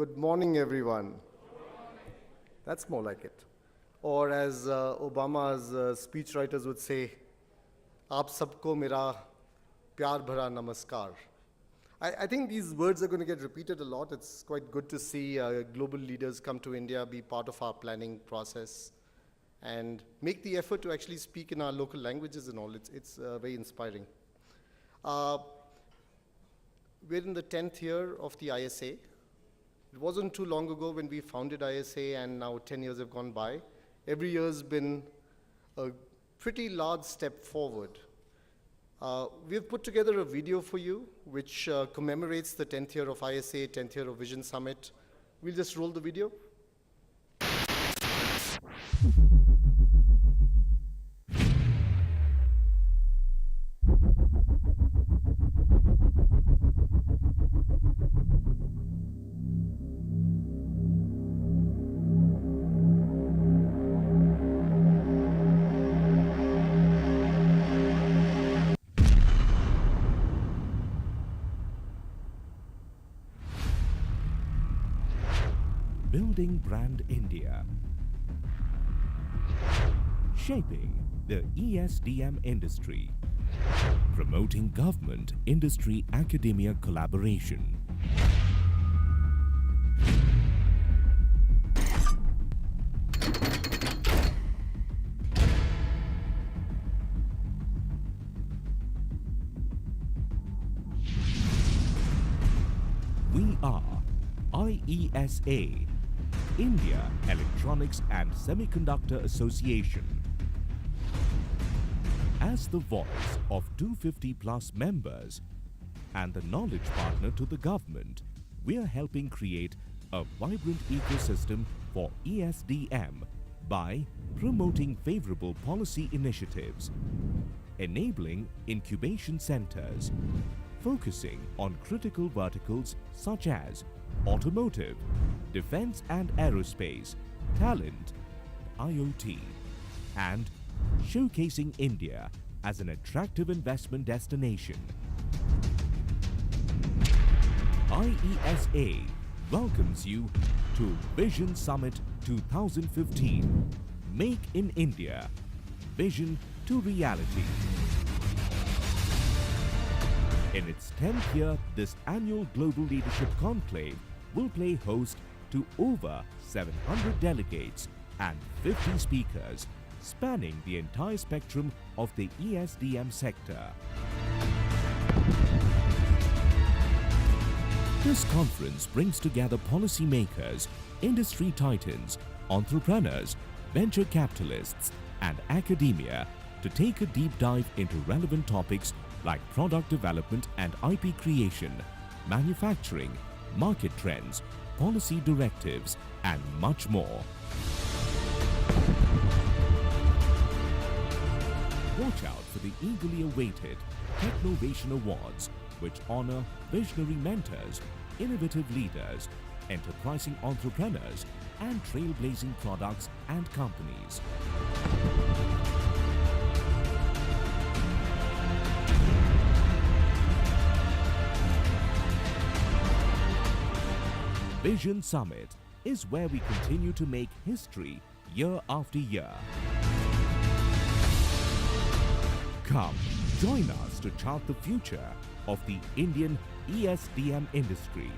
Good morning, everyone. That's more like it. Or as Obama's speechwriters would say, "Aap sabko mera pyar bhara namaskar." I think these words are going to get repeated a lot. It's quite good to see global leaders come to India, be part of our planning process, and make the effort to actually speak in our local languages and all. It's very inspiring. We're in the 10th year of the ISA. It wasn't too long ago when we founded ISA, and now 10 years have gone by. Every year has been a pretty large step forward. We've put together a video for you which commemorates the 10th year of ISA, 10th year of Vision Summit. We'll just roll the video. Building Brand India. Shaping the ESDM industry. Promoting government, industry, academia collaboration. We are IESA, India Electronics and Semiconductor Association. As the voice of 250 plus members and the knowledge partner to the government, we are helping create a vibrant ecosystem for ESDM by promoting favorable policy initiatives, enabling incubation centers, focusing on critical verticals such as automotive, defense and aerospace, talent, IoT, and showcasing India as an attractive investment destination. IESA welcomes you to Vision Summit 2015. Make in India, vision to reality. In its 10th year, this annual Global Leadership Conclave will play host to over 700 delegates and 50 speakers, spanning the entire spectrum of the ESDM sector. This conference brings together policymakers, industry titans, entrepreneurs, venture capitalists, and academia to take a deep dive into relevant topics like product development and IP creation, manufacturing, market trends, policy directives, and much more. Watch out for the eagerly awaited Technovation Awards, which honor visionary mentors, innovative leaders, enterprising entrepreneurs, and trailblazing products and companies. Vision Summit is where we continue to make history year after year. Come, join us to chart the future of the Indian ESDM industry.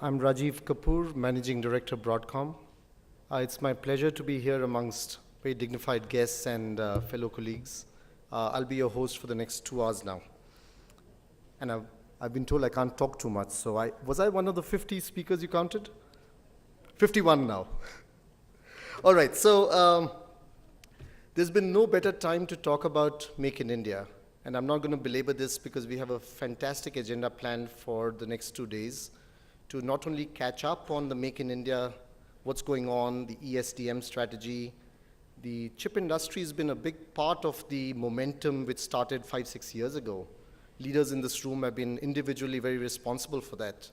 I'm Rajiv Kapoor, Managing Director, Broadcom. It's my pleasure to be here amongst very dignified guests and fellow colleagues. I'll be your host for the next 2 hours now. And I've been told I can't talk too much, so was I one of the 50 speakers you counted? 51 now. All right, so there's been no better time to talk about Make in India. And I'm not going to belabor this because we have a fantastic agenda planned for the next 2 days to not only catch up on the Make in India, what's going on, the ESDM strategy. The chip industry has been a big part of the momentum which started 5-6 years ago. Leaders in this room have been individually very responsible for that.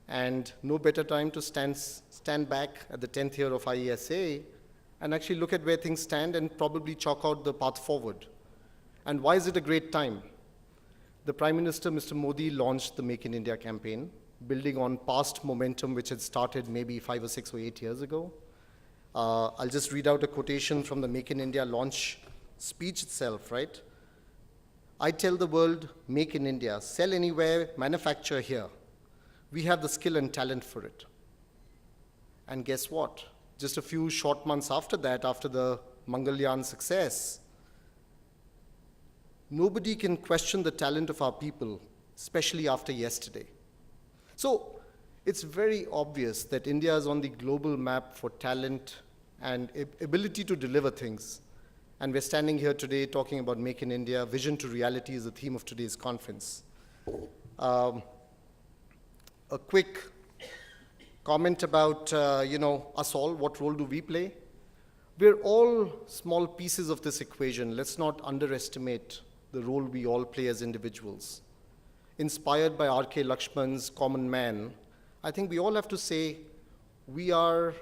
And no better time to stand back at the 10th year of IESA and actually look at where things stand and probably chalk out the path forward. And why is it a great time? The Prime Minister, Mr. Modi, launched the Make in India campaign, building on past momentum which had started maybe 5 or 6 or 8 years ago. I'll just read out a quotation from the Make in India launch speech itself, right? I tell the world, make in India, sell anywhere, manufacture here. We have the skill and talent for it. And guess what? Just a few short months after that, after the Mangalyaan success, nobody can question the talent of our people, especially after yesterday. So it's very obvious that India is on the global map for talent and ability to deliver things. And we're standing here today talking about Make in India. Vision to reality is the theme of today's conference. A quick comment about, us all. What role do we play? We're all small pieces of this equation. Let's not underestimate the role we all play as individuals. Inspired by R.K. Lakshman's Common Man, I think we all have to say we are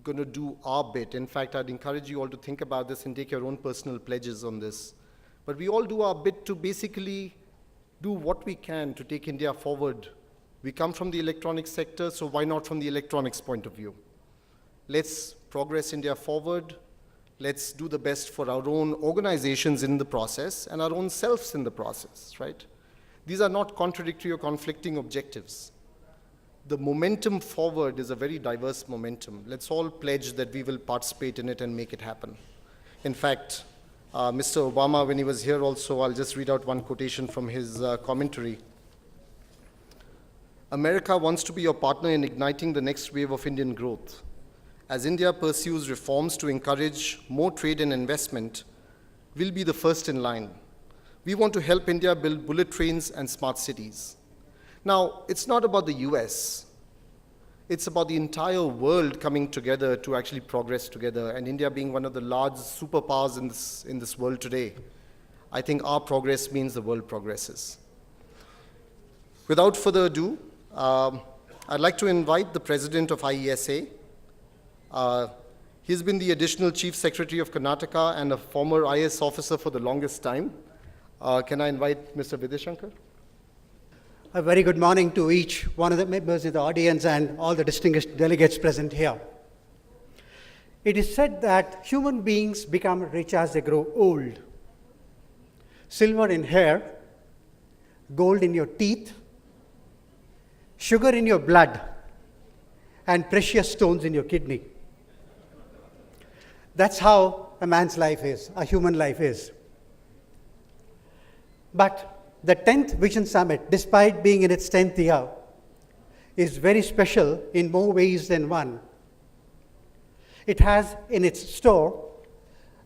going to do our bit. In fact, I'd encourage you all to think about this and take your own personal pledges on this. But we all do our bit to basically do what we can to take India forward. We come from the electronics sector, so why not from the electronics point of view? Let's progress India forward. Let's do the best for our own organizations in the process and our own selves in the process, right? These are not contradictory or conflicting objectives. The momentum forward is a very diverse momentum. Let's all pledge that we will participate in it and make it happen. In fact, Mr. Obama, when he was here also, I'll just read out one quotation from his commentary. America wants to be your partner in igniting the next wave of Indian growth. As India pursues reforms to encourage more trade and investment, we'll be the first in line. We want to help India build bullet trains and smart cities. Now, it's not about the US. It's about the entire world coming together to actually progress together, and India being one of the large superpowers in this world today. I think our progress means the world progresses. Without further ado, I'd like to invite the president of IESA. He's been the additional chief secretary of Karnataka and a former IAS officer for the longest time. Can I invite Mr. Vidishankar? A very good morning to each one of the members of the audience and all the distinguished delegates present here. It is said that human beings become rich as they grow old. Silver in hair, gold in your teeth, sugar in your blood, and precious stones in your kidney. That's how a man's life is, a human life is. But the 10th Vision Summit, despite being in its 10th year, is very special in more ways than one. It has in its store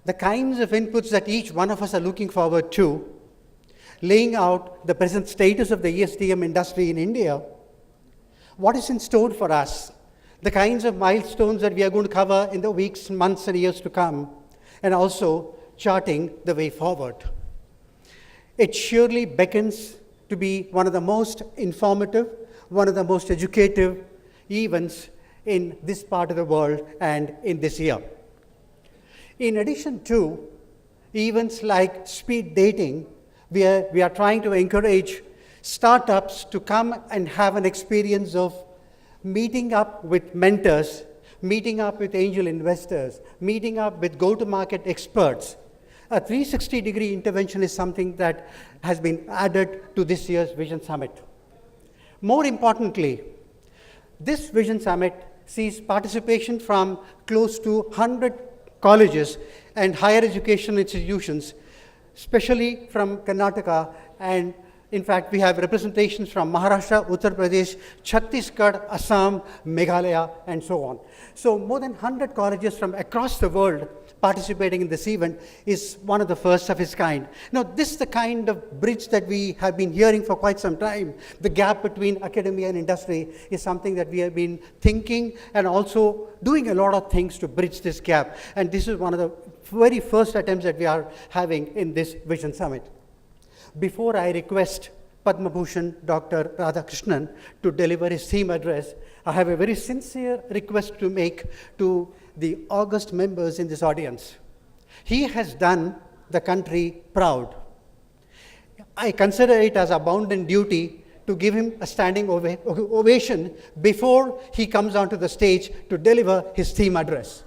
the kinds of inputs that each one of us are looking forward to, laying out the present status of the ESDM industry in India, what is in store for us, the kinds of milestones that we are going to cover in the weeks, months, and years to come, and also charting the way forward. It surely beckons to be one of the most informative, one of the most educative events in this part of the world and in this year. In addition to events like speed dating, we are trying to encourage startups to come and have an experience of meeting up with mentors, meeting up with angel investors, meeting up with go-to-market experts. A 360-degree intervention is something that has been added to this year's Vision Summit. More importantly, this Vision Summit sees participation from close to 100 colleges and higher education institutions, especially from Karnataka, and in fact, we have representations from Maharashtra, Uttar Pradesh, Chhattisgarh, Assam, Meghalaya, and so on. So more than 100 colleges from across the world participating in this event is one of the first of its kind. Now, this is the kind of bridge that we have been hearing for quite some time. The gap between academia and industry is something that we have been thinking and also doing a lot of things to bridge this gap. And this is one of the very first attempts that we are having in this Vision Summit. Before I request Padma Bhushan Dr. Radhakrishnan to deliver his theme address, I have a very sincere request to make to the august members in this audience. He has done the country proud. I consider it as a bounden duty to give him a standing ovation before he comes onto the stage to deliver his theme address.